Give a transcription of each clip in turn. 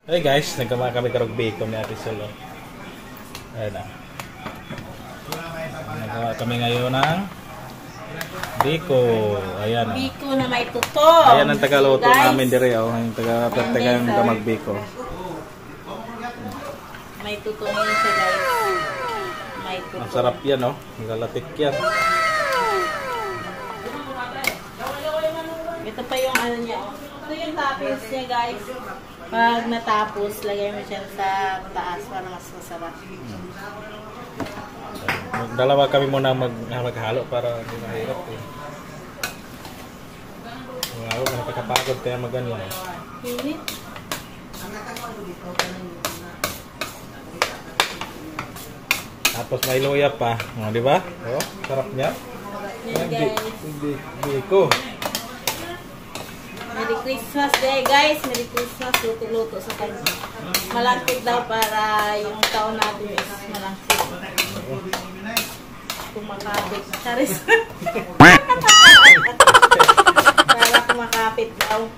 Hey guys, nagkama kami karog bacon ni Ate Solo. Ayan na. Nagawa kami ngayon ng biko. Ayan. Biko na may tuto. Ayan ang tagaluto namin dire. Oh. Ang taga-pertegang magbiko. May tuto ngayon siya guys. May tuto. Ang sarap yan, oh. Nagalatik yan. Ito pa yung ano niya. Oh. Ito yung toppings niya guys. Pag natapos, lagay mo siya sa taas para mas masarap. Dalawa kami muna maghalo para hindi mahirap. Eh. Lalo na nakakapagod kaya maganyan. Pinit. Tapos may luya pa. Oh, di ba? Oh, sarap niya. Biko. Merry Christmas day guys. Merry Christmas. Luto-luto sa kanya. Malangkit daw para yung taon natin is malangkit. Kumakapit. Charis. Para kumakapit daw.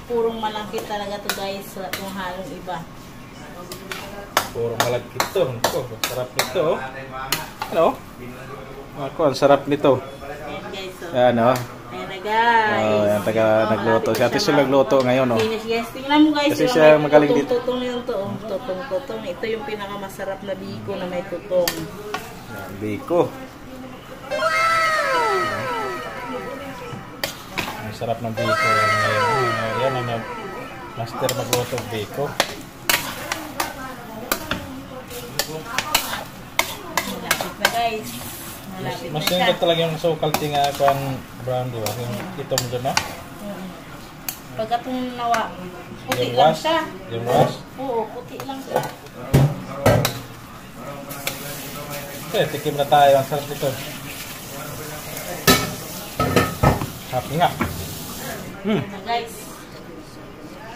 Purong malangkit talaga to guys. Kung halong iba. Puro malagkit to. Sarap nito. Ano? Ako, ang sarap nito. Ayan guys. So. Yan, oh. Ayan na guys. Oh, yan taga nagluto. Si Ate Solo nagluto ngayon, oh. Finish guys. Tingnan mo guys. Kasi siya magaling dito. Tutong yung to. Tutong. Ito yung pinakamasarap na biko na may tutong. Yan, biko. Ang sarap ng biko ngayon. Yan ang master magluto ng biko. Malapit na guys. Malapit Mas na siya. yung talaga yung sukal tinga ko ang brown, di ba? Yung itom doon, no? Pagka itong nawa, puti Yung lang was? siya. Yung was? Oo, puti lang siya. Okay, tikim na tayo. Ang sarap nito. Happy nga. Ayan na guys.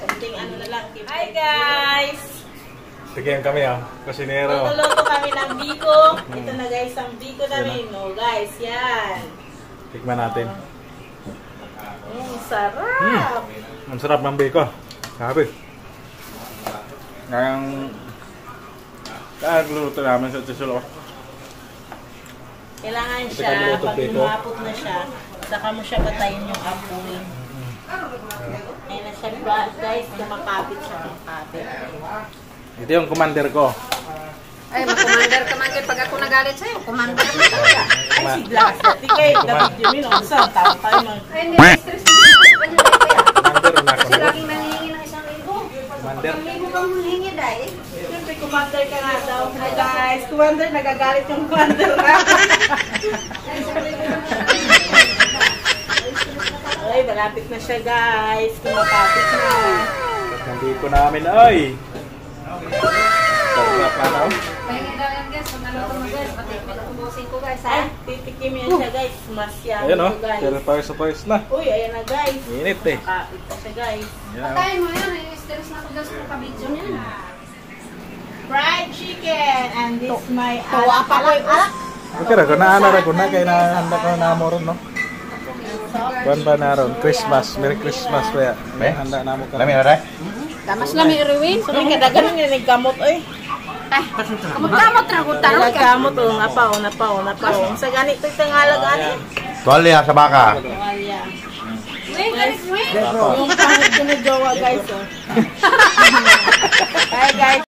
Kunting ano na lang. Hi guys! Tikim kami, oh. Kusinero. Tutuluto kami ng biko. Ito na guys, ang biko namin. No, guys, yan. Tikman natin. Sarap! Ang sarap ng biko. Sabi. Ngayong luluto namin sa Ate Solo. Kailangan siya, pag lumapot na siya, saka mo siya batayin yung apoy. Ayan na siya guys, kumakapit siya. Ito yung commander ko. Ay, mag-commander ka man kayo pag ako nagalit sa'yo. Commander ka talaga. Ay, si Glass. Dati kayo, dapat yun yun. Saan tao tayo mag... Ay, hindi. Stress na ako. Commander na ako. Kasi laging nangihingi ng 1,000. Commander. 1,000 kang humingi dahil. Siyempre, commander ka nga daw. Hi guys, commander, nagagalit yung commander na. Ay, malapit na siya guys. Kumakapit na. Nandito namin, ay! Sarap na raw. Pahingi daw yan guys. Pag naluto mo guys, pati pinatubusin ko guys ha. Ay, titikim yan siya guys. Masya. Ayan, oh. Guys. Pero pawis na. Uy, ayan na guys. Init, eh. Kumakapit na siya guys. Yan, oh. Patayin mo yan. Stress na ako guys sa kabidyo niyan. Fried chicken. And this my Tuwa pa ko yung Okay, rago na kaya nahanda ko na mo ron, no? Buwan pa na ron. Christmas. Merry Christmas pa yan. Handa na mo ka. Lami, oray? Damas lang may Erwin. So, may kadagan nga nagkamot, oy. Ay, kamot-kamot na ko tarot ka. Nagkamot, oh. Napaw. Sa ganito itong halag, ani. Tuwalya sa baka. Tuwalya. Wait, guys, wait. Yung pangit ko na jowa, guys, oh.